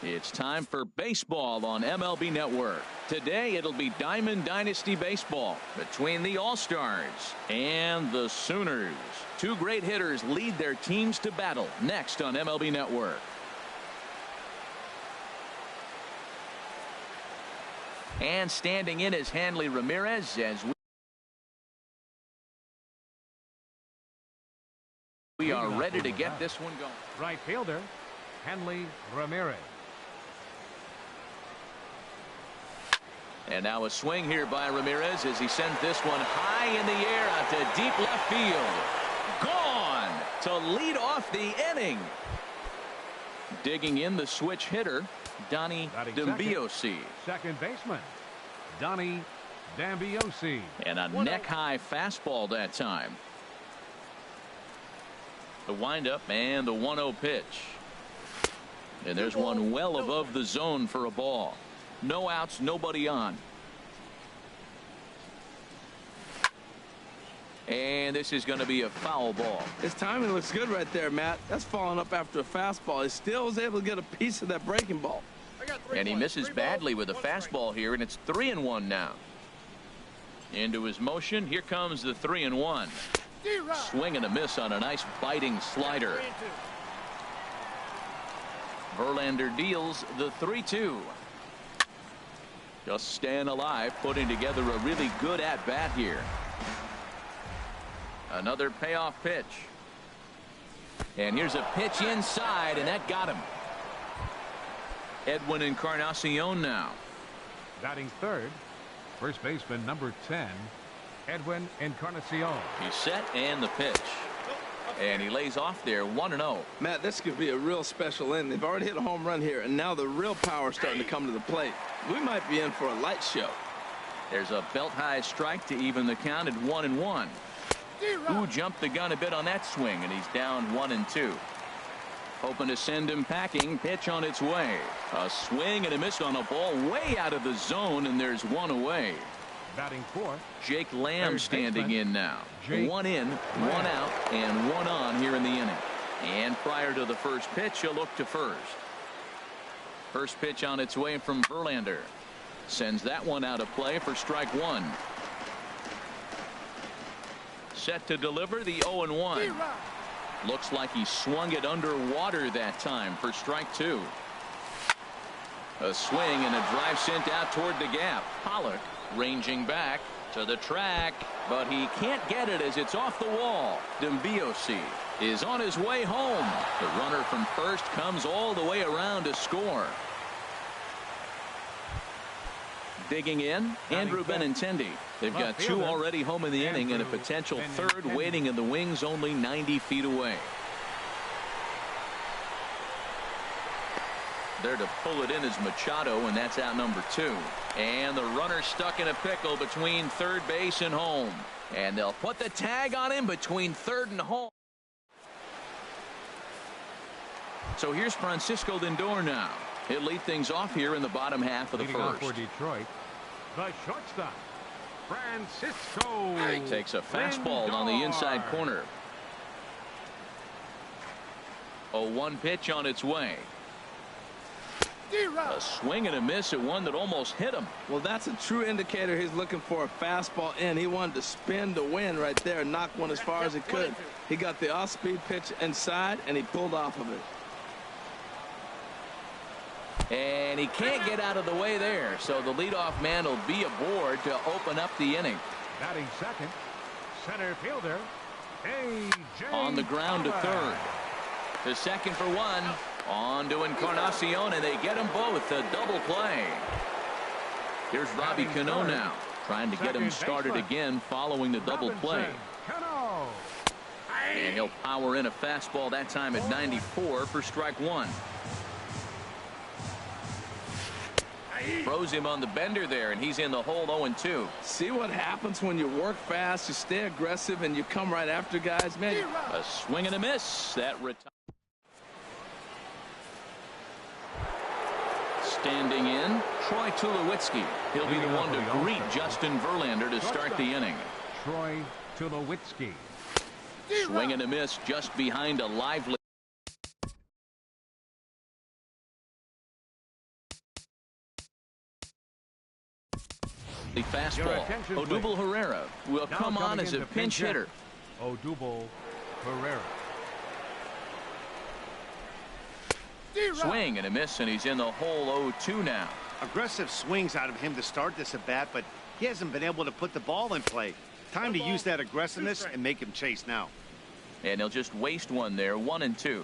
It's time for baseball on MLB Network. Today it'll be Diamond Dynasty Baseball between the All-Stars and the Sooners. Two great hitters lead their teams to battle next on MLB Network. And standing in is Hanley Ramirez as we are ready to get this one going. Right fielder, Hanley Ramirez. And now a swing here by Ramirez as he sends this one high in the air out to deep left field. Gone to lead off the inning. Digging in the switch hitter, Donnie D'Ambiosi. Second baseman, Donnie D'Ambiosi. And a neck-high fastball that time. The windup and the 1-0 pitch. And there's one well above the zone for a ball. No outs, nobody on. And this is going to be a foul ball. His timing looks good right there, Matt. That's falling up after a fastball. He still was able to get a piece of that breaking ball. And he misses badly with a fastball here, and it's 3-1 now. Into his motion. Here comes the 3-1. Swing and a miss on a nice biting slider. Verlander deals the 3-2. Just staying alive, putting together a really good at-bat here. Another payoff pitch. And here's a pitch inside, and that got him. Edwin Encarnacion now. Batting third, first baseman number 10, Edwin Encarnacion. He's set and the pitch. And he lays off there 1-0. Matt, this could be a real special inning. They've already hit a home run here, and now the real power is starting to come to the plate. We might be in for a light show. There's a belt-high strike to even the count at 1-1. Who jumped the gun a bit on that swing, and he's down 1-2. Hoping to send him packing. Pitch on its way. A swing and a miss on a ball way out of the zone, and there's one away. Batting fourth, Jake Lamb standing in now. One in, one out, and one on here in the inning. And prior to the first pitch, he'll look to first. First pitch on its way from Verlander. Sends that one out of play for strike one. Set to deliver the 0-1. Looks like he swung it underwater that time for strike two. A swing and a drive sent out toward the gap. Pollock ranging back to the track, but he can't get it as it's off the wall. D'Ambiosi is on his way home. The runner from first comes all the way around to score. Digging in, Andrew Benintendi. They've got two already home in the inning and a potential third waiting in the wings only 90 feet away. There to pull it in is Machado, and that's out number 2. And the runner stuck in a pickle between third base and home. And they'll put the tag on him between third and home. So here's Francisco Lindor now. He'll lead things off here in the bottom half of the first. For Detroit, the shortstop, Francisco. He takes a fastball on the inside corner. 0-1 pitch on its way. A swing and a miss at one that almost hit him. Well, that's a true indicator he's looking for a fastball in. He wanted to spin to win right there and knock one as far as he could. He got the off-speed pitch inside, and he pulled off of it. And he can't get out of the way there, so the leadoff man will be aboard to open up the inning. Batting second, center fielder, A.J. On the ground to third. To second for one. On to Encarnacion, and they get them both. A double play. Here's Robbie Cano now, trying to get him started again following the double play. And he'll power in a fastball that time at 94 for strike one. Throws him on the bender there, and he's in the hole 0-2. See what happens when you work fast, you stay aggressive, and you come right after guys, man. A swing and a miss. That retires. Standing in, Troy Tulowitzki. He'll be the one to greet Justin Verlander to start the inning. Troy Tulowitzki. Swing and a miss just behind a lively The fastball. attention, Odubel please. Herrera will Now come on coming as in a to pinch hitter. Odubel Herrera. Swing and a miss, and he's in the hole 0-2 now. Aggressive swings out of him to start this at bat, but he hasn't been able to put the ball in play. Time to use that aggressiveness and make him chase now. And he'll just waste one there, 1-2.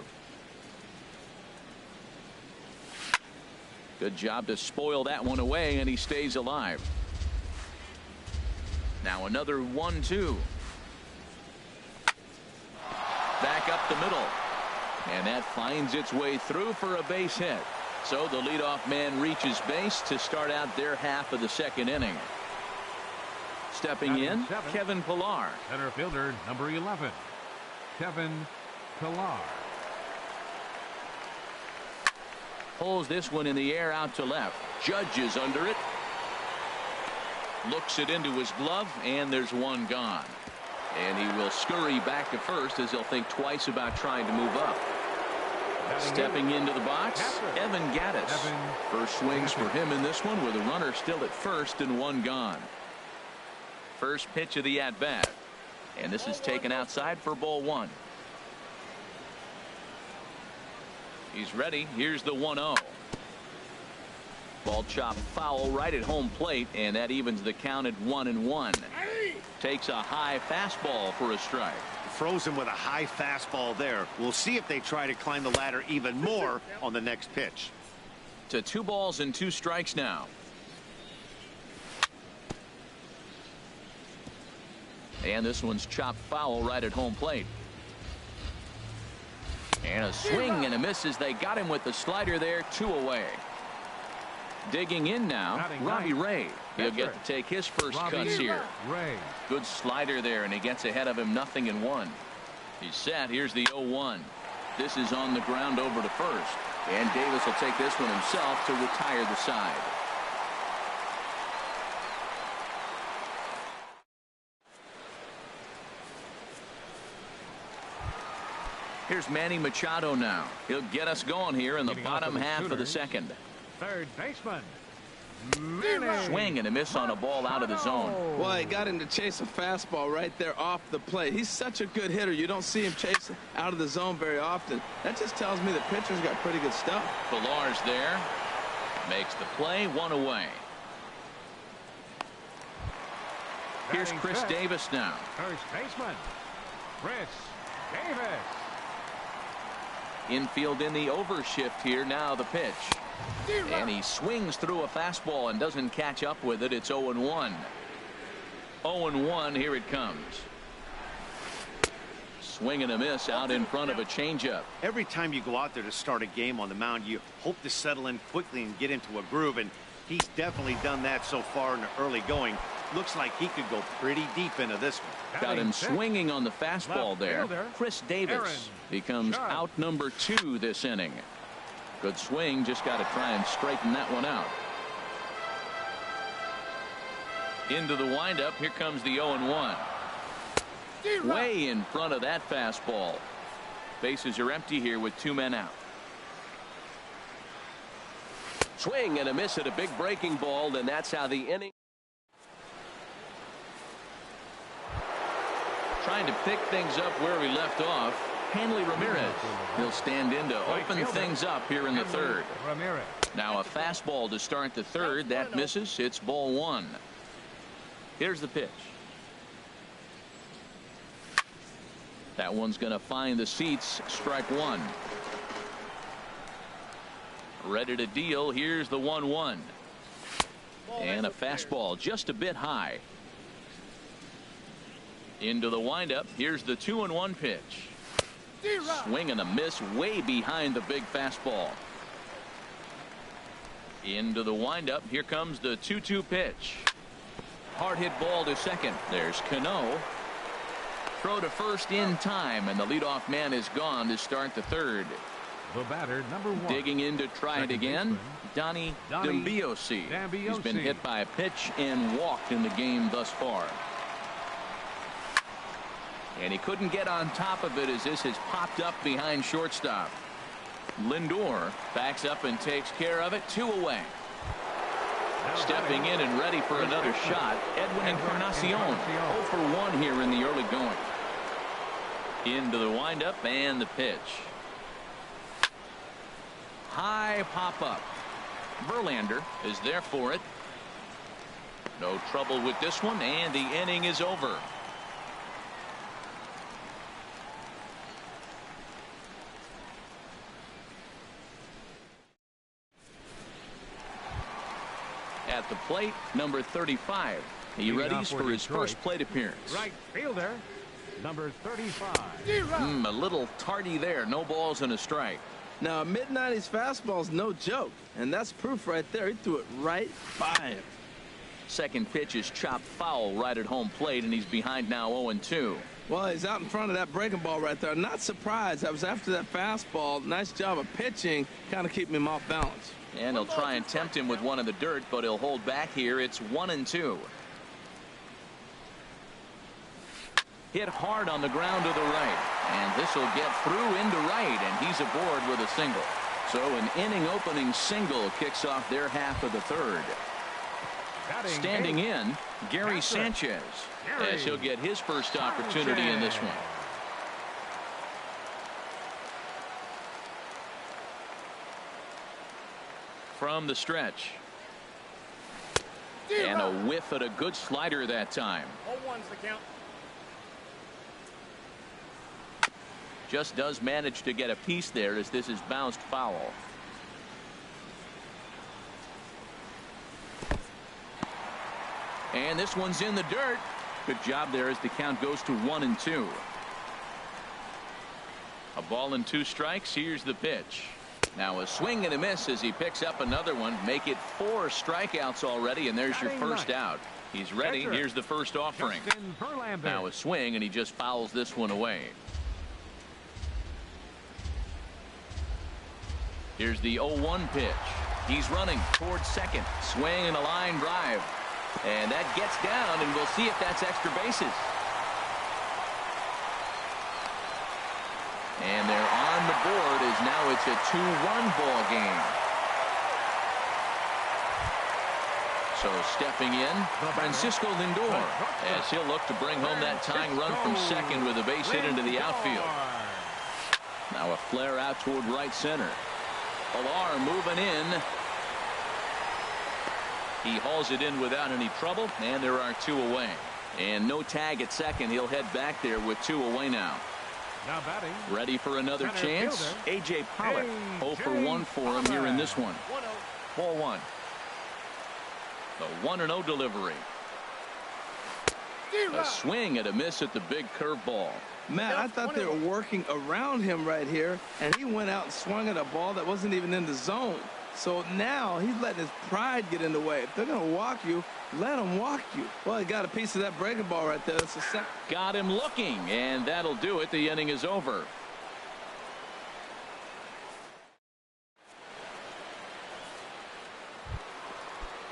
Good job to spoil that one away, and he stays alive. Now another 1-2. Back up the middle. And that finds its way through for a base hit. So the leadoff man reaches base to start out their half of the second inning. Stepping in, Kevin Pillar. Center fielder, number 11, Kevin Pillar. Pulls this one in the air out to left. Judge is under it. Looks it into his glove, and there's one gone. And he will scurry back to first as he'll think twice about trying to move up. Stepping into the box, Evan Gattis. First swings for him in this one with a runner still at first and one gone. First pitch of the at-bat. And this is taken outside for ball one. He's ready. Here's the 1-0. Ball chopped foul right at home plate, and that evens the count at 1-1. Takes a high fastball for a strike. Frozen with a high fastball there. We'll see if they try to climb the ladder even more on the next pitch. To 2 balls and 2 strikes now. And this one's chopped foul right at home plate. And a swing and a miss as they got him with the slider there, 2 away. Digging in now, Robbie Ray. He'll get to take his first cuts here. Good slider there, and he gets ahead of him, 0-1. He's set. Here's the 0-1. This is on the ground over to first. And Davis will take this one himself to retire the side. Here's Manny Machado now. He'll get us going here in the bottom half of the second. Third baseman. Swing and a miss on a ball out of the zone. Well, he got him to chase a fastball right there off the plate. He's such a good hitter. You don't see him chasing out of the zone very often. That just tells me the pitcher's got pretty good stuff. Pillar's there. Makes the play, 1 away. Here's Chris Davis now. First baseman, Chris Davis. Infield in the overshift here. Now the pitch. And he swings through a fastball and doesn't catch up with it. It's 0-1. 0-1. Here it comes. Swing and a miss out in front of a changeup. Every time you go out there to start a game on the mound, you hope to settle in quickly and get into a groove, and he's definitely done that so far in the early going. Looks like he could go pretty deep into this one. Got him swinging on the fastball there. Chris Davis becomes out number 2 this inning. Good swing, just got to try and straighten that one out. Into the windup, here comes the 0-1. Way in front of that fastball. Bases are empty here with 2 men out. Swing and a miss at a big breaking ball, and that's how the inning. Trying to pick things up where we left off. Hanley Ramirez. He'll stand in to open things up here in the third. Now a fastball to start the third. That misses. It's ball 1. Here's the pitch. That one's going to find the seats. Strike 1. Ready to deal. Here's the 1-1. And a fastball just a bit high. Into the windup. Here's the 2-1 pitch. Swing and a miss way behind the big fastball. Into the windup. Here comes the 2-2 pitch. Hard hit ball to second. There's Cano. Throw to first in time, and the leadoff man is gone to start the third. The batter, number 1. Digging in to try it again, Donnie D'Ambiosi. He's been hit by a pitch and walked in the game thus far. And he couldn't get on top of it as this has popped up behind shortstop. Lindor backs up and takes care of it. 2 away. Stepping in and ready for another shot, Edwin Encarnacion. 0 for 1 here in the early going. Into the windup and the pitch. High pop-up. Verlander is there for it. No trouble with this one, and the inning is over. At the plate, number 35. He readies for his first plate appearance. Right fielder, number 35. A little tardy there. No balls and a strike. Now, a mid-90s fastball's no joke, and that's proof right there. He threw it right by him. Second pitch is chopped foul right at home plate, and he's behind now 0-2. Well, he's out in front of that breaking ball right there. Not surprised. I was after that fastball. Nice job of pitching, kind of keeping him off balance. And he'll try and tempt him with one in the dirt, but he'll hold back here. It's 1-2. Hit hard on the ground to the right, and this will get through into right, and he's aboard with a single. So an inning opening single kicks off their half of the third. Standing in, Gary Sanchez, as he'll get his first opportunity in this one. From the stretch. And a whiff at a good slider that time. 0-1's the count. Just does manage to get a piece there as this is bounced foul. And this one's in the dirt. Good job there as the count goes to 1-2. A ball and 2 strikes. Here's the pitch. Now a swing and a miss as he picks up another one. Make it 4 strikeouts already, and there's your first out. He's ready. Here's the first offering. Now a swing, and he just fouls this one away. Here's the 0-1 pitch. He's running towards second. Swing and a line drive. And that gets down, and we'll see if that's extra bases. And they're on the board as now it's a 2-1 ball game. So stepping in, Francisco Lindor, as he'll look to bring home that tying run from second with a base hit into the outfield. Now a flare out toward right center. Pilar moving in. He hauls it in without any trouble, and there are 2 away. And no tag at second. He'll head back there with 2 away now. Now batting. Ready for another chance. A.J. Pollock. 0 for 1 for him here in this one. Ball 1. The 1-0 delivery. A swing and a miss at the big curveball. Matt, I thought they were working around him right here, and he went out and swung at a ball that wasn't even in the zone. So now he's letting his pride get in the way. If they're going to walk you, let them walk you. Well, he got a piece of that breaking ball right there. That's a second. Got him looking, and that'll do it. The inning is over.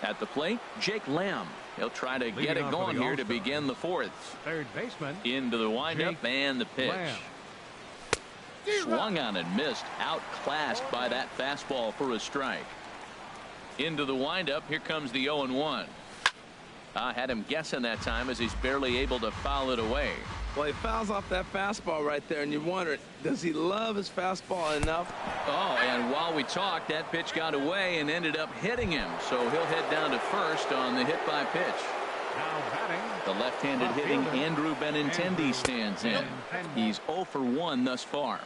At the plate, Jake Lamb. He'll try to get it going here to begin the 4th. Third baseman. Into the windup and the pitch. Lamb. Swung on and missed. Outclassed by that fastball for a strike. Into the windup. Here comes the 0-1. Had him guessing that time as he's barely able to foul it away. Well, he fouls off that fastball right there, and you wonder, does he love his fastball enough? Oh, and while we talked, that pitch got away and ended up hitting him. So he'll head down to first on the hit by pitch. Now batting. The left-handed hitting Andrew Benintendi stands in. He's 0 for 1 thus far.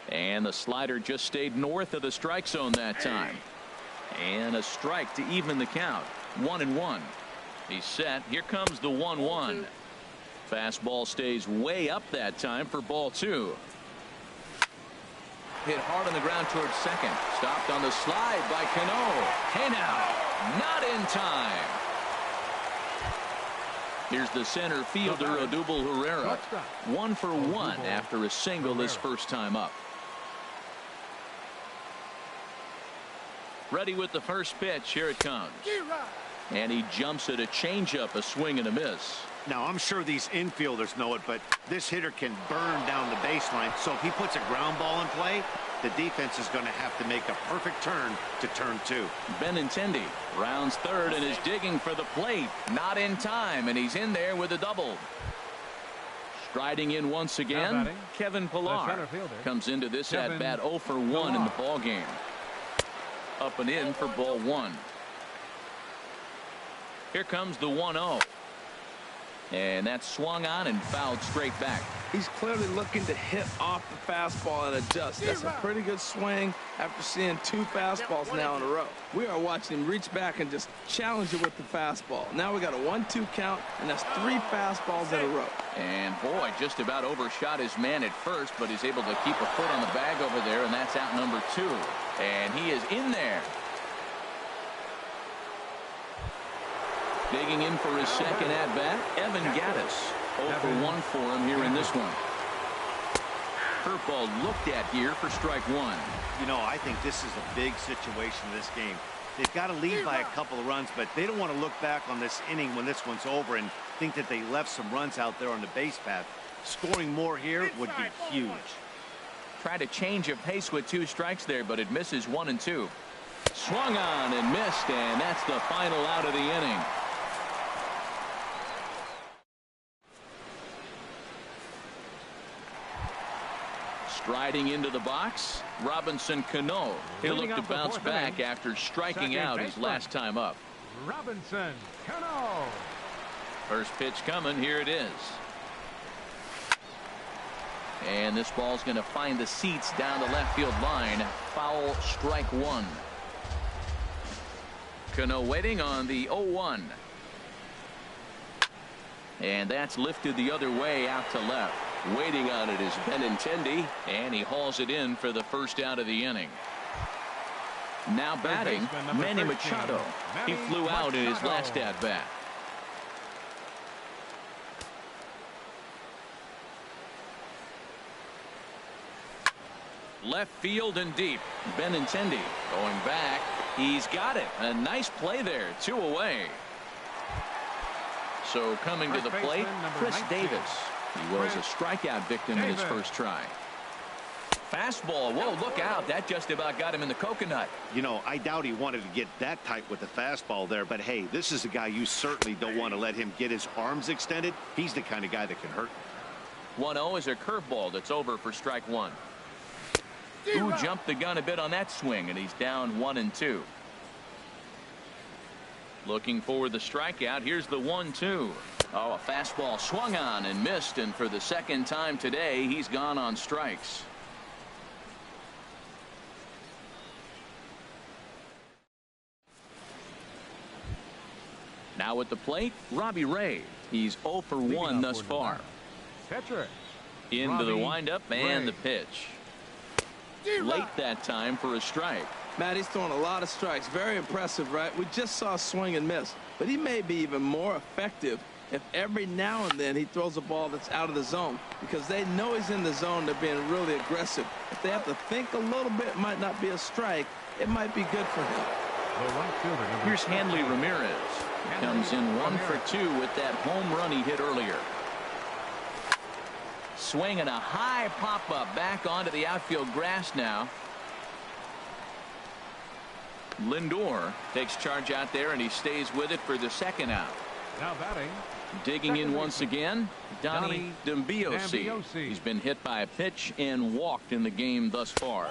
And the slider just stayed north of the strike zone that time. And a strike to even the count. 1-1. He's set. Here comes the 1-1. Fastball stays way up that time for ball 2. Hit hard on the ground towards second. Stopped on the slide by Cano. Hey now, not in time. Here's the center fielder, Odubel Herrera. 1 for 1 after a single this first time up. Ready with the first pitch. Here it comes. And he jumps at a changeup, a swing and a miss. Now, I'm sure these infielders know it, but this hitter can burn down the baseline. So if he puts a ground ball in play, the defense is going to have to make a perfect turn to turn 2. Benintendi rounds third and is digging for the plate. Not in time, and he's in there with a double. Striding in once again, Kevin Pillar comes into this at bat 0 for 1 in the ball game. Up and in for ball 1. Here comes the 1-0. And that's swung on and fouled straight back. He's clearly looking to hit off the fastball and adjust. That's a pretty good swing after seeing 2 fastballs now in a row. We are watching him reach back and just challenge it with the fastball. Now we got a 1-2 count, and that's 3 fastballs in a row. And boy, just about overshot his man at first, but he's able to keep a foot on the bag over there, and that's out number 2. And he is in there. Digging in for his second at-bat, Evan Gattis. 0 for 1 for him here in this one. Curveball looked at here for strike 1. You know, I think this is a big situation in this game. They've got to lead by a couple of runs, but they don't want to look back on this inning when this one's over and think that they left some runs out there on the base path. Scoring more here would be huge. Tried to change of pace with 2 strikes there, but it misses 1 and 2. Swung on and missed, and that's the final out of the inning. Striding into the box, Robinson Cano. He'll look to bounce back after striking out his last time up. Robinson Cano. First pitch coming. Here it is. And this ball's going to find the seats down the left field line. Foul, strike 1. Cano waiting on the 0-1. And that's lifted the other way out to left. Waiting on it is Benintendi, and he hauls it in for the first out of the inning. Now batting, Manny Machado. He flew out in his last at bat. Left field and deep. Benintendi going back. He's got it. A nice play there. 2 away. So coming to the plate, Chris Davis. He was a strikeout victim in his first try. Fastball. Whoa, look out. That just about got him in the coconut. You know, I doubt he wanted to get that tight with the fastball there, but hey, this is a guy you certainly don't want to let him get his arms extended. He's the kind of guy that can hurt. 1-0 is a curveball that's over for strike 1. Who jumped the gun a bit on that swing, and he's down 1 and 2. Looking for the strikeout. Here's the 1-2. Oh, a fastball swung on and missed, and for the second time today, he's gone on strikes. Now at the plate, Robbie Ray. He's 0 for 1 thus far. Into the windup and the pitch. Late that time for a strike. Matt, he's throwing a lot of strikes. Very impressive, right? We just saw a swing and miss, but he may be even more effective if every now and then he throws a ball that's out of the zone, because they know he's in the zone. They're being really aggressive. If they have to think a little bit, it might not be a strike. It might be good for him. Here's Hanley Ramirez. He comes in 1 for 2 with that home run he hit earlier. Swinging a high pop-up back onto the outfield grass now. Lindor takes charge out there, and he stays with it for the second out. Now batting. Digging in once again, Donnie D'Ambiosi. He's been hit by a pitch and walked in the game thus far.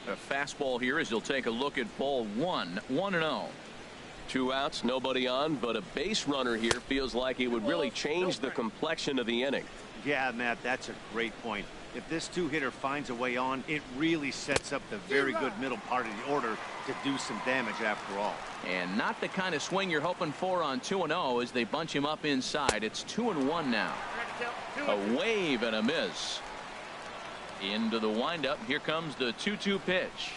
A fastball here as he'll take a look at ball 1. 1-0. 2 outs, nobody on, but a base runner here feels like it would really change the complexion of the inning. Yeah, Matt, that's a great point. If this 2-hitter finds a way on, it really sets up the very good middle part of the order to do some damage after all. And not the kind of swing you're hoping for on 2-0 as they bunch him up inside. It's 2-1 now. A wave and a miss. Into the windup. Here comes the 2-2 pitch.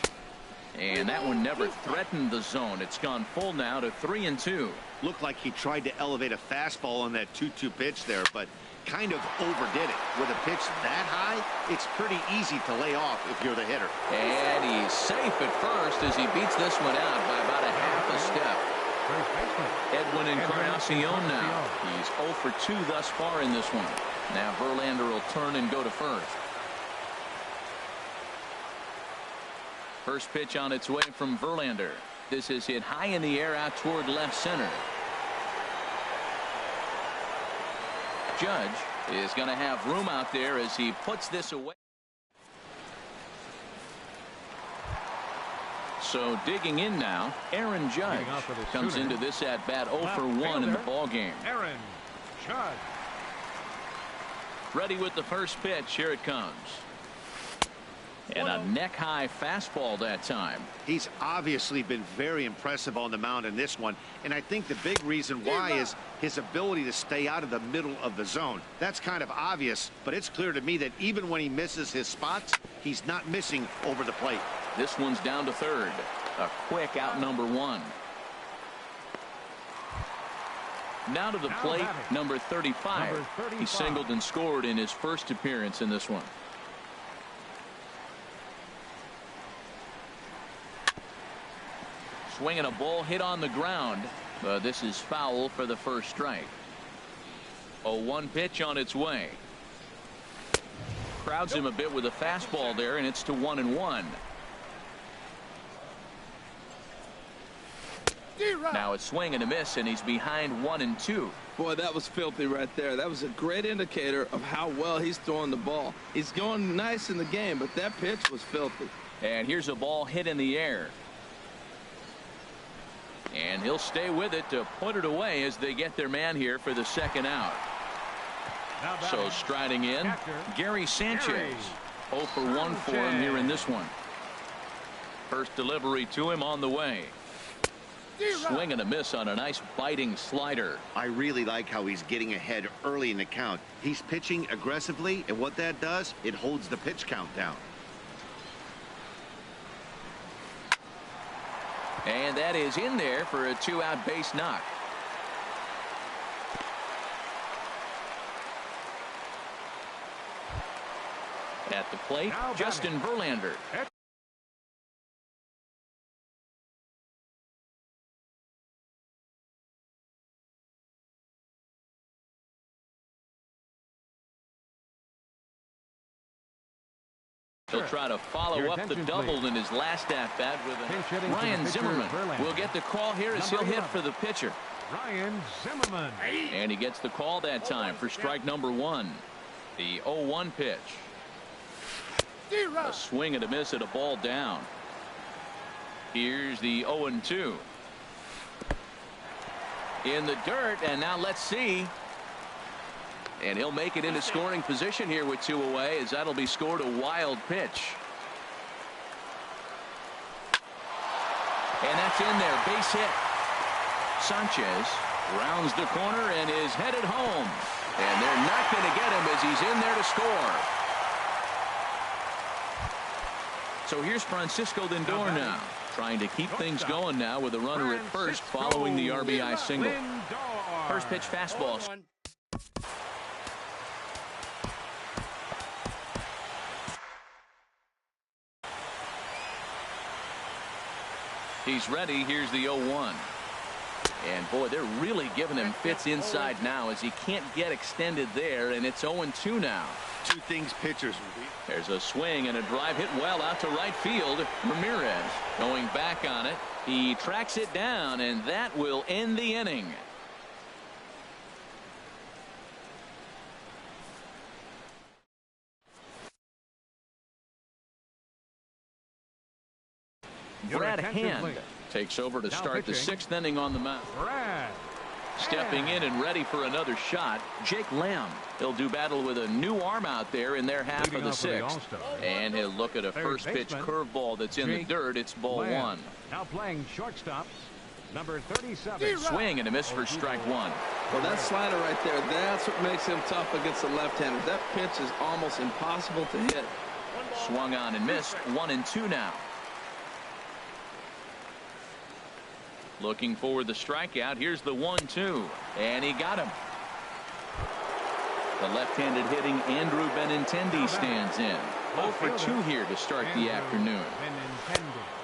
And that one never threatened the zone. It's gone full now to 3-2. Looked like he tried to elevate a fastball on that 2-2 pitch there, but kind of overdid it. With a pitch that high, it's pretty easy to lay off if you're the hitter. And he's safe at first as he beats this one out by about a half a step. First baseman. Edwin Encarnacion now. He's 0 for 2 thus far in this one. Now Verlander will turn and go to first. First pitch on its way from Verlander. This is hit high in the air out toward left center. Judge is going to have room out there as he puts this away. So digging in now, Aaron Judge comes into this at bat 0 for 1 in the ball game. Aaron Judge. Ready with the first pitch. Here it comes. And a neck-high fastball that time. He's obviously been very impressive on the mound in this one, and I think the big reason why is his ability to stay out of the middle of the zone. That's kind of obvious, but it's clear to me that even when he misses his spots, he's not missing over the plate. This one's down to third. A quick out number 1. Now to the plate, number 35. He singled and scored in his first appearance in this one. Swinging a ball hit on the ground. This is foul for the first strike. 0-1 pitch on its way. Crowds him a bit with a fastball there, and it's to 1-1. Now a swing and a miss, and he's behind 1-2. Boy, that was filthy right there. That was a great indicator of how well he's throwing the ball. He's going nice in the game, but that pitch was filthy. And here's a ball hit in the air. And he'll stay with it to put it away as they get their man here for the second out. So striding in, Gary Sanchez. 0 for 1 for him here in this one. First delivery to him on the way. Swing and a miss on a nice biting slider. I really like how he's getting ahead early in the count. He's pitching aggressively, and what that does, it holds the pitch count down. And that is in there for a 2-out base knock. At the plate, Justin Verlander. He'll try to follow up the double in his last at-bat with a Ryan Zimmerman. Will get the call here as he'll hit for the pitcher. Ryan Zimmerman. And he gets the call that time for strike number 1. The 0-1 pitch. A swing and a miss at a ball down. Here's the 0-2. In the dirt, and now let's see. And he'll make it into scoring position here with 2 away, as that'll be scored. A wild pitch. And that's in there. Base hit. Sanchez rounds the corner and is headed home. And they're not going to get him as he's in there to score. So here's Francisco Lindor now, trying to keep things going now with a runner at first following the RBI single. First pitch fastball. He's ready. Here's the 0-1. And boy, they're really giving him fits inside now as he can't get extended there, and it's 0-2 now. 2 things pitchers. There's a swing and a drive hit well out to right field. Ramirez going back on it. He tracks it down, and that will end the inning. Brad Hand takes over to start the 6th inning on the mound. Stepping in and ready for another shot, Jake Lamb. He'll do battle with a new arm out there in their half of the 6th. And he'll look at a first pitch curveball that's in the dirt. It's ball 1. Now playing shortstop, number 37. Swing and a miss for strike 1. Well, that slider right there, that's what makes him tough against the left-hander. That pitch is almost impossible to hit. Swung on and missed. 1-2 now. Looking for the strikeout. Here's the 1-2. And he got him. The left-handed hitting Andrew Benintendi stands in. 0 for 2 here to start the afternoon.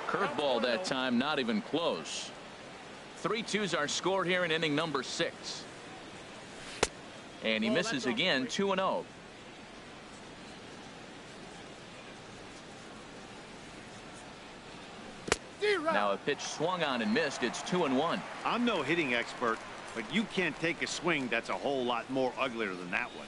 Curveball that time, not even close. 3-2's our score here in inning number 6. And he misses again, 2-0. Now a pitch swung on and missed. It's 2-1. I'm no hitting expert, but you can't take a swing that's a whole lot more uglier than that one.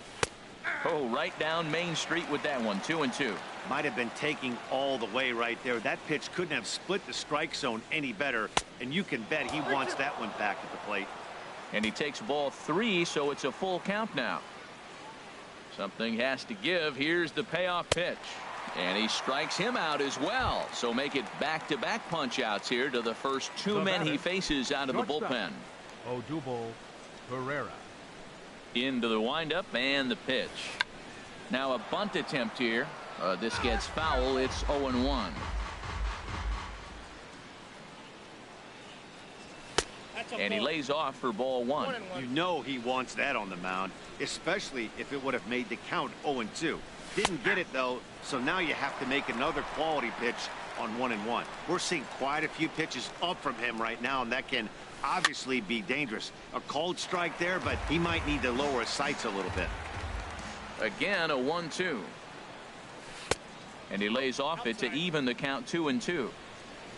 Oh, right down Main Street with that one. 2-2. Might have been taking all the way right there. That pitch couldn't have split the strike zone any better, and you can bet he wants that one back at the plate. And he takes ball 3, so it's a full count now. Something has to give. Here's the payoff pitch. And he strikes him out as well. So make it back-to-back punch-outs here to the first 2 men he faces out of the bullpen. Odubel Herrera. Into the windup and the pitch. Now a bunt attempt here. This gets foul. It's 0-1. And he lays off for ball 1. You know he wants that on the mound, especially if it would have made the count 0-2. Didn't get it, though, so now you have to make another quality pitch on 1-1. We're seeing quite a few pitches up from him right now, and that can obviously be dangerous. A called strike there, but he might need to lower his sights a little bit. Again, a 1-2. And he lays off it to even the count 2-2.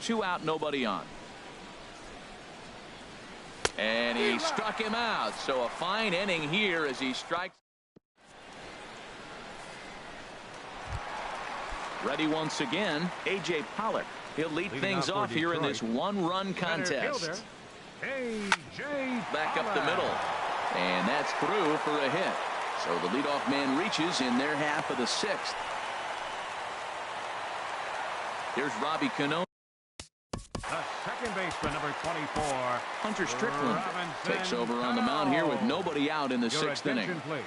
2 out, nobody on. And he struck him out. So a fine inning here as he strikes. Ready once again, A.J. Pollock. He'll lead things off here in this 1-run contest. A.J. Back up the middle. And that's through for a hit. So the leadoff man reaches in their half of the 6th. Here's Robbie Cano. The second baseman, number 24. Hunter Strickland takes over on the mound here with nobody out in the 6th inning. Please.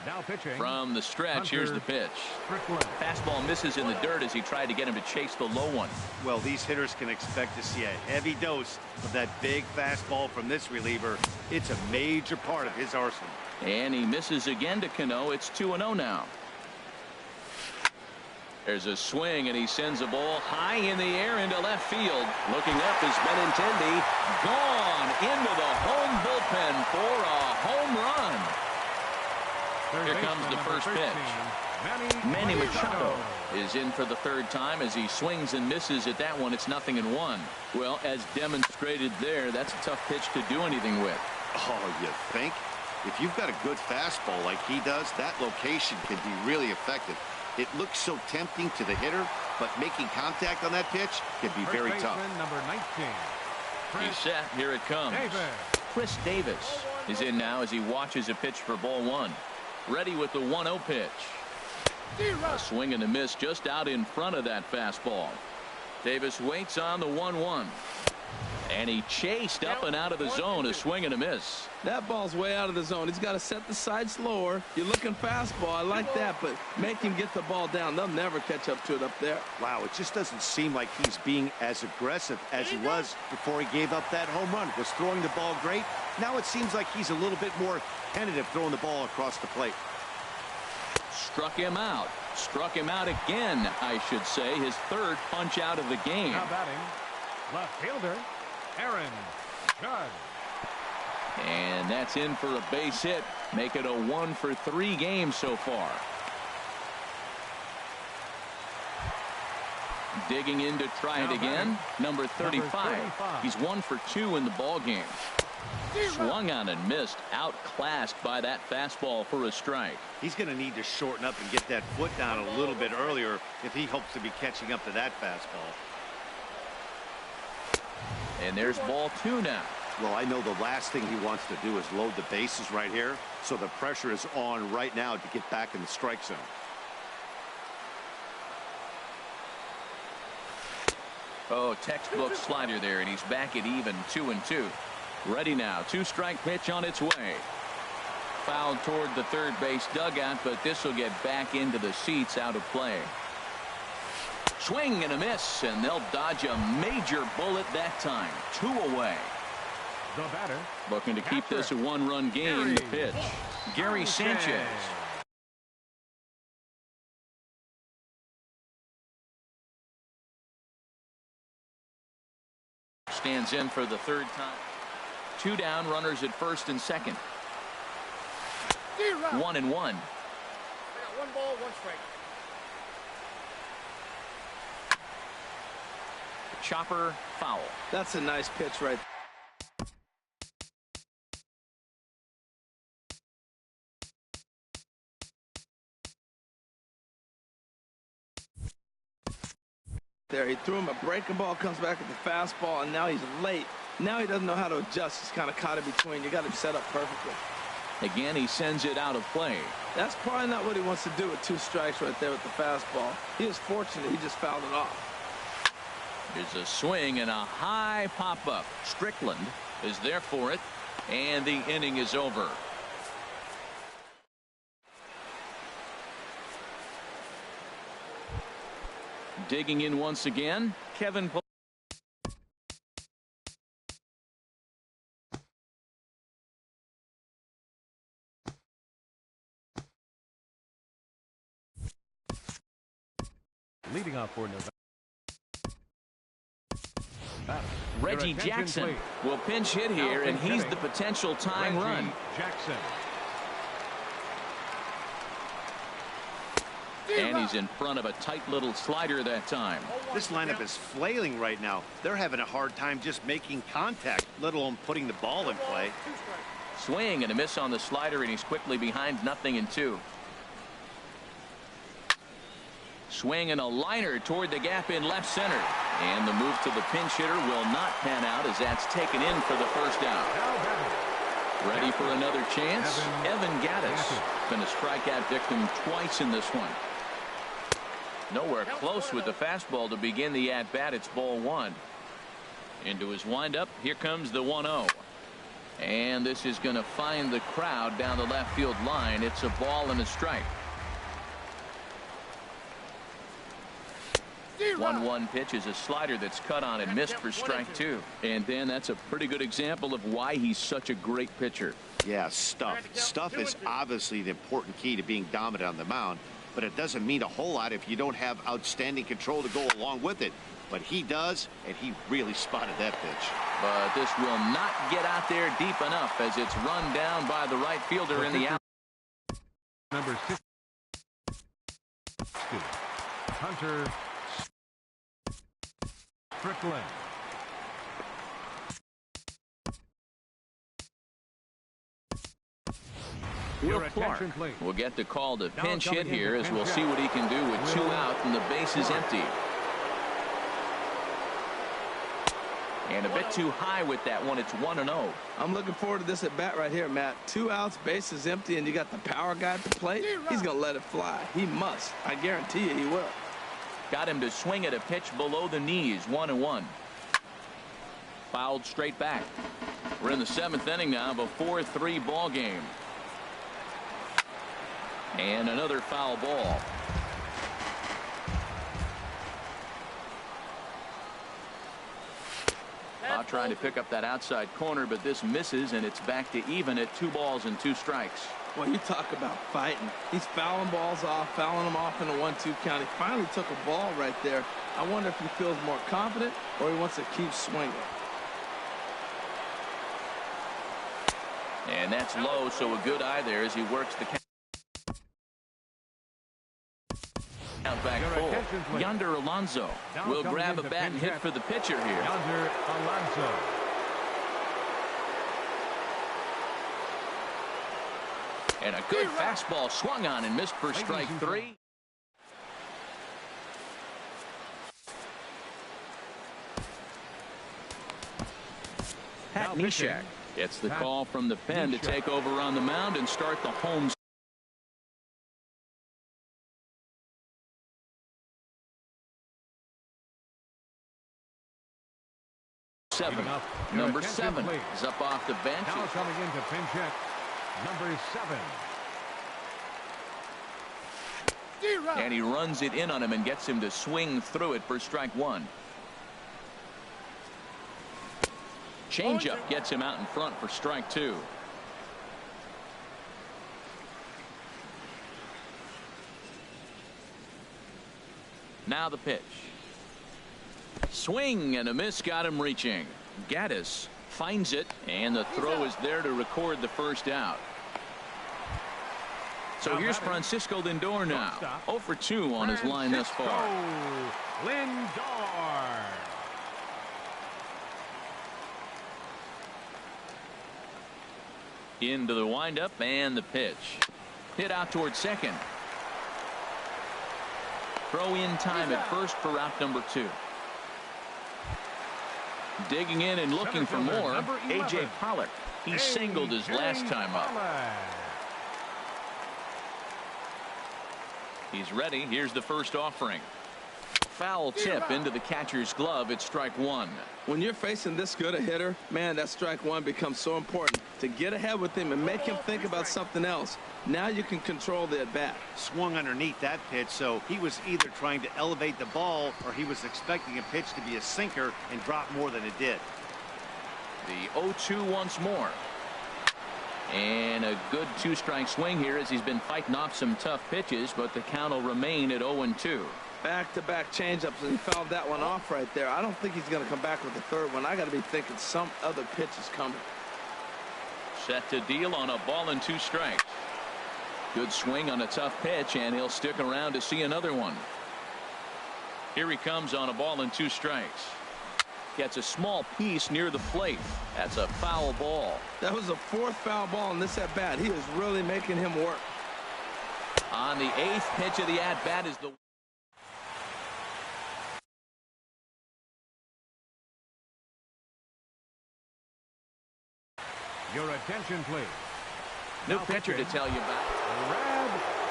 Now pitching From the stretch, Hunter here's the pitch. Strickland. Fastball misses in the dirt as he tried to get him to chase the low one. Well, these hitters can expect to see a heavy dose of that big fastball from this reliever. It's a major part of his arsenal. And he misses again to Cano. It's 2-0 now. There's a swing, and he sends a ball high in the air into left field. Looking up is Benintendi. Gone into the home bullpen for a home run. Here comes the first pitch. Manny Machado is in for the 3rd time as he swings and misses at that one. It's 0-1. Well, as demonstrated there, that's a tough pitch to do anything with. Oh, you think? If you've got a good fastball like he does, that location can be really effective. It looks so tempting to the hitter, but making contact on that pitch can be very tough. Number 19. He's set. Here it comes. Chris Davis is in now as he watches a pitch for ball 1. Ready with the 1-0 pitch. A swing and a miss just out in front of that fastball. Davis waits on the 1-1. And he chased up and out of the zone. A swing and a miss. That ball's way out of the zone. He's got to set the side slower. You're looking fastball. I like that, but make him get the ball down. They'll never catch up to it up there. Wow, it just doesn't seem like he's being as aggressive as he was before he gave up that home run. Was throwing the ball great. Now it seems like he's a little bit more tentative throwing the ball across the plate. Struck him out. Struck him out again, I should say. His 3rd punch out of the game. Now batting, left fielder Aaron Judge. And that's in for a base hit. Make it a 1-for-3 game so far. Digging in to try it again. Number 35. He's 1 for 2 in the ball game. Swung on and missed. Outclassed by that fastball for a strike. He's going to need to shorten up and get that foot down a little bit earlier if he hopes to be catching up to that fastball. And there's ball 2 now. Well, I know the last thing he wants to do is load the bases right here, so the pressure is on right now to get back in the strike zone. Oh, textbook slider there, and he's back at even 2-2. Ready now. 2-strike pitch on its way. Fouled toward the 3rd base dugout, but this will get back into the seats out of play. Swing and a miss, and they'll dodge a major bullet that time. 2 away. The batter. Looking to keep this a 1-run game. The pitch. Gary Sanchez. stands in for the third time. 2 down, runners at first and second. 1-1. 1 ball, 1 strike. Chopper foul. That's a nice pitch right there. He threw him a breaking ball, comes back with the fastball, and now he's late. Now he doesn't know how to adjust. He's kind of caught in between. You got him set up perfectly. Again, he sends it out of play. That's probably not what he wants to do with 2 strikes right there with the fastball. He was fortunate. He just fouled it off. There's a swing and a high pop-up. Strickland is there for it, and the inning is over. Digging in once again, Kevin. Leading off for Nevada. Reggie Jackson will pinch hit here, and he's the potential tying run. Jackson. And he's in front of a tight little slider that time. This lineup is flailing right now. They're having a hard time just making contact, let alone putting the ball in play. Swing and a miss on the slider, and he's quickly behind 0-2. Swing and a liner toward the gap in left center. And the move to the pinch hitter will not pan out as that's taken in for the first out. Ready for another chance? Evan Gattis been a strikeout victim twice in this one. Nowhere close with the fastball to begin the at-bat. It's ball 1. Into his windup. Here comes the 1-0. And this is going to find the crowd down the left field line. It's a ball and a strike. 1-1 pitch is a slider that's cut on and missed for strike 2. And then that's a pretty good example of why he's such a great pitcher. Yeah, stuff. Stuff is obviously the important key to being dominant on the mound, but it doesn't mean a whole lot if you don't have outstanding control to go along with it. But he does, and he really spotted that pitch. But this will not get out there deep enough as it's run down by the right fielder in the out. Number 6. Hunter Strickland. Will Clark will get the call to pinch hit here as we'll see what he can do with 2 out and the base is empty. And a bit too high with that one. It's 1-0. I'm looking forward to this at bat right here, Matt. 2 outs, base is empty, and you got the power guy at the plate. He's going to let it fly. He must. I guarantee you he will. Got him to swing at a pitch below the knees. 1-1. Fouled straight back. We're in the 7th inning now of a 4-3 ball game. And another foul ball. Now trying to pick up that outside corner, but this misses, and it's back to even at 2 balls and 2 strikes. Well, you talk about fighting. He's fouling balls off, fouling them off in a 1-2 count. He finally took a ball right there. I wonder if he feels more confident or he wants to keep swinging. And that's low, so a good eye there as he works the count. Back full. Yonder Alonso will grab a bat and hit for the pitcher here. Yonder Alonso. And a good fastball swung on and missed for strike 3. Pat Neshek gets the call from the pen to take over on the mound and start the home. Number 7 is up off the bench. Now coming into pinch hit, number 7. And he runs it in on him and gets him to swing through it for strike 1. Changeup gets him out in front for strike 2. Now the pitch. Swing and a miss got him reaching. Gaddis finds it, and the throw is there to record the first out. So here's Francisco Lindor now. 0 for 2 on his line thus far. Lindor. Into the windup and the pitch. Hit out towards second. Throw in time at first for route number 2. Digging in and looking for more. A.J. Pollock. He singled his last time up. He's ready. Here's the first offering. Foul tip into the catcher's glove. It's strike 1. When you're facing this good a hitter, man, that strike 1 becomes so important to get ahead with him and make him think about something else. Now you can control the at bat. Swung underneath that pitch, so he was either trying to elevate the ball or he was expecting a pitch to be a sinker and drop more than it did. The 0-2 once more. And a good 2-strike swing here as he's been fighting off some tough pitches, but the count will remain at 0-2. Back-to-back changeups, and he fouled that one off right there. I don't think he's going to come back with the third one. I got to be thinking some other pitch is coming. Set to deal on a ball and 2 strikes. Good swing on a tough pitch, and he'll stick around to see another one. Here he comes on a ball and 2 strikes. Gets a small piece near the plate. That's a foul ball. That was the 4th foul ball in this at bat. He is really making him work. On the 8th pitch of the at bat is the Your attention, please. new Now pitcher to pitching, tell you about. Red.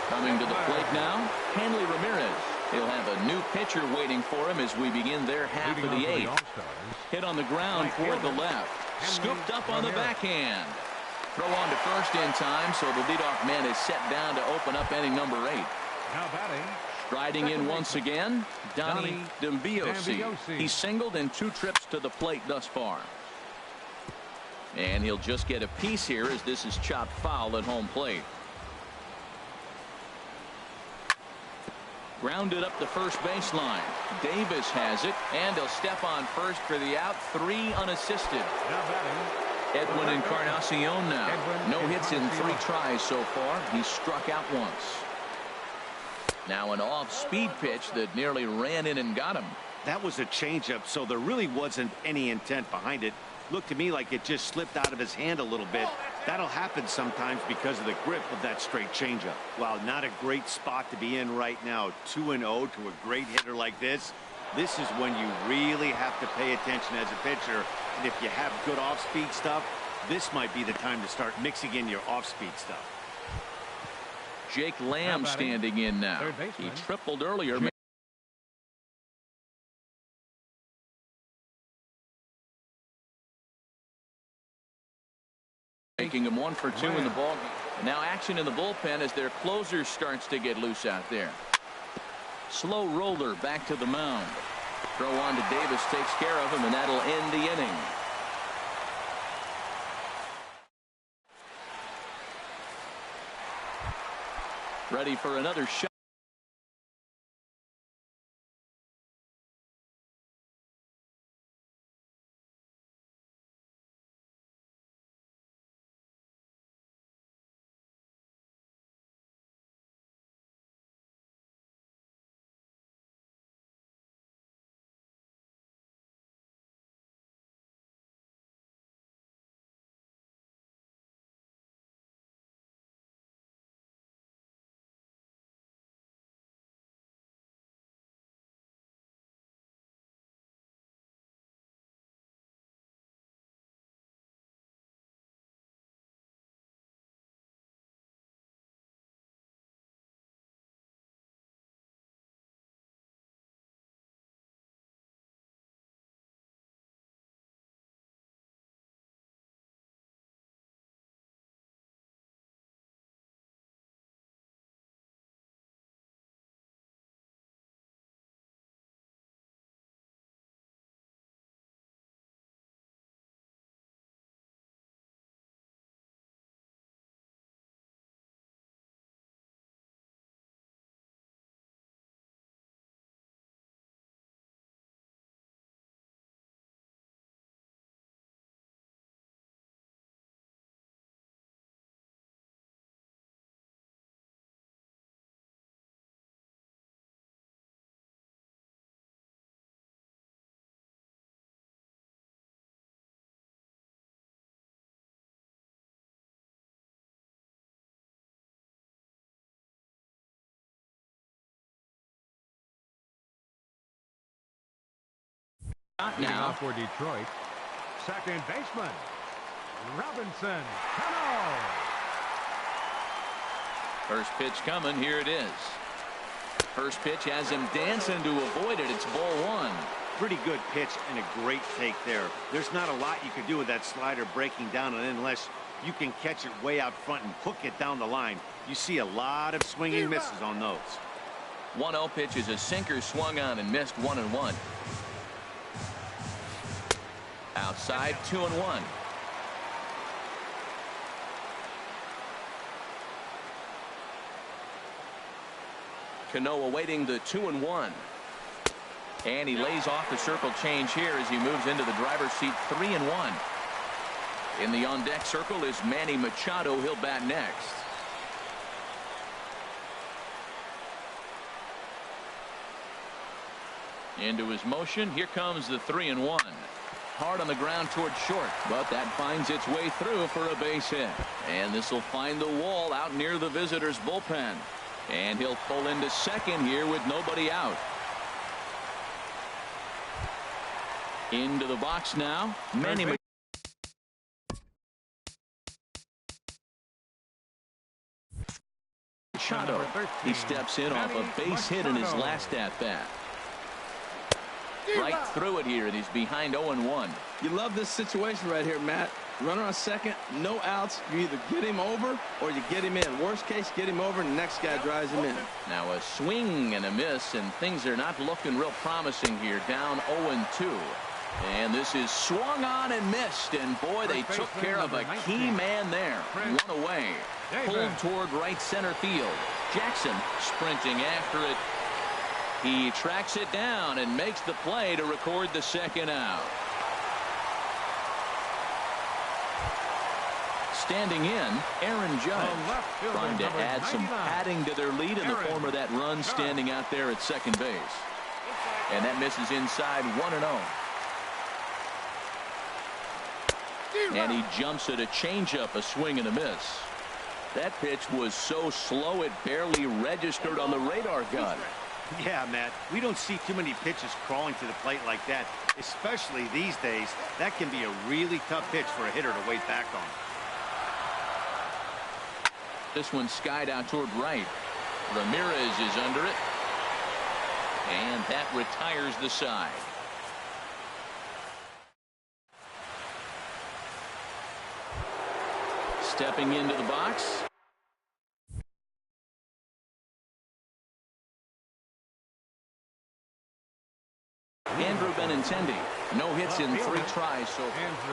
Coming to the plate now, Hanley Ramirez. He'll have a new pitcher waiting for him as we begin their half Leading of the off for 8th. All-Stars, Hit on the ground toward the left. Scooped up on the backhand. Throw on to first in time, so the leadoff man is set down to open up inning number 8. Now batting. Striding in once again, Donnie D'Ambiosi. He singled in 2 trips to the plate thus far. And he'll just get a piece here as this is chopped foul at home plate. Grounded up the first baseline. Davis has it, and he'll step on first for the out. 3 unassisted. Now batting. Edwin Encarnacion now. No hits in 3 tries so far. He struck out once. Now an off-speed pitch that nearly ran in and got him. That was a changeup, so there really wasn't any intent behind it. Looked to me like it just slipped out of his hand a little bit. That'll happen sometimes because of the grip of that straight changeup. Wow, not a great spot to be in right now. 2-0 to a great hitter like this. This is when you really have to pay attention as a pitcher. And if you have good off-speed stuff, this might be the time to start mixing in your off-speed stuff. Jake Lamb standing in now. He tripled earlier. Making him 1 for 2 in the ball game. Now action in the bullpen as their closer starts to get loose out there. Slow roller back to the mound. Throw on to Davis, takes care of him, and that'll end the inning. Ready for another shot. Leading Now off for Detroit, second baseman, Robinson Cano. first pitch coming. Here it is. First pitch has him dancing to avoid it. It's ball one. Pretty good pitch and a great take there. There's not a lot you can do with that slider breaking down, and unless you can catch it way out front and hook it down the line, you see a lot of swinging misses on those. 1-0 pitch is a sinker swung on and missed. 1-1. Outside 2-1. Cano awaiting the 2-1. And he lays off the circle change here as he moves into the driver's seat. 3-1. In the on deck circle is Manny Machado. He'll bat next. Into his motion. Here comes the 3-1. Hard on the ground toward short, but that finds its way through for a base hit. And this will find the wall out near the visitors' bullpen. And he'll pull into second here with nobody out. Into the box now. Manny Machado. He steps in off a base hit in his last at bat. Right through it here, and he's behind 0-1. You love this situation right here, Matt. Runner on second, no outs. You either get him over or you get him in. Worst case, get him over and the next guy drives him in. Now a swing and a miss, and things are not looking real promising here. Down 0-2. And this is swung on and missed, and boy, they took care of a key man there. One away. Pulled toward right center field. Jackson sprinting after it. He tracks it down and makes the play to record the second out. Standing in, Aaron Judge, trying to add some padding to their lead in the form of that run standing out there at second base. And that misses inside 1-0. And he jumps at a changeup, a swing and a miss. That pitch was so slow it barely registered on the radar gun. Yeah, Matt, we don't see too many pitches crawling to the plate like that, especially these days. That can be a really tough pitch for a hitter to wait back on. This one skied out toward right. Ramirez is under it. And that retires the side. Stepping into the box. Andrew Benintendi. No hits in 3 tries so far.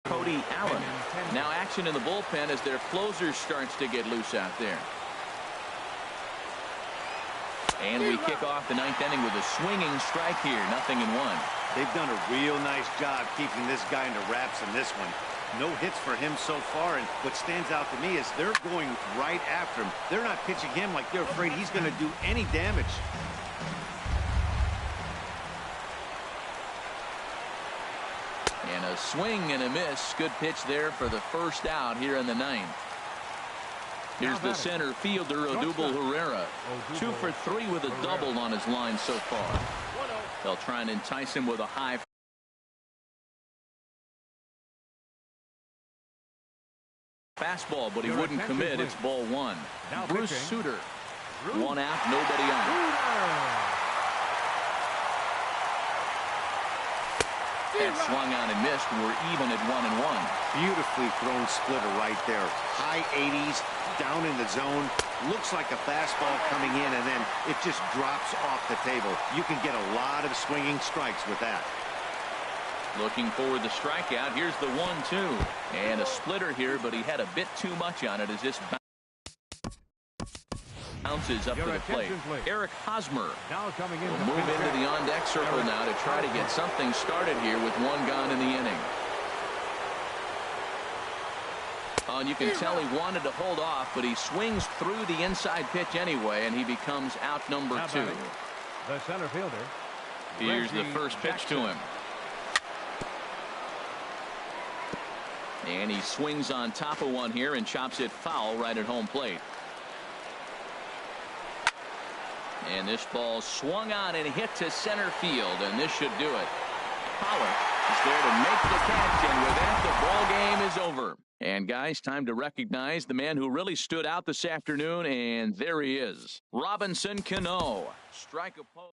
Cody Allen. Now action in the bullpen as their closer starts to get loose out there. And we kick off the 9th inning with a swinging strike here. 0-1. They've done a real nice job keeping this guy into wraps in this one. No hits for him so far, and what stands out to me is they're going right after him. They're not pitching him like they're afraid he's going to do any damage. And a swing and a miss. Good pitch there for the first out here in the 9th. Here's the center fielder, Odubel Herrera. 2 for 3 with a double on his line so far. They'll try and entice him with a high fastball, but he wouldn't commit. It's ball 1. Bruce Sutter. 1 out, nobody on. And swung on and missed. We're even at 1-1. Beautifully thrown splitter right there. High 80s, down in the zone. Looks like a fastball coming in, and then it just drops off the table. You can get a lot of swinging strikes with that. Looking for the strikeout. Here's the 1-2. And a splitter here, but he had a bit too much on it as this bounces up to the plate. Eric Hosmer will move into the on-deck circle now to try to get something started here with 1 gone in the inning. Oh, and you can tell he wanted to hold off, but he swings through the inside pitch anyway, and he becomes out number 2. The center fielder. Here's the first pitch to him. And he swings on top of one here and chops it foul right at home plate. And this ball swung on and hit to center field, and this should do it. Pollock is there to make the catch, and with that, the ball game is over. And guys, time to recognize the man who really stood out this afternoon, and there he is. Robinson Cano. Strike a pose.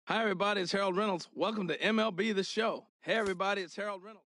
Hi, everybody. It's Harold Reynolds. Welcome to MLB The Show. Hey, everybody. It's Harold Reynolds.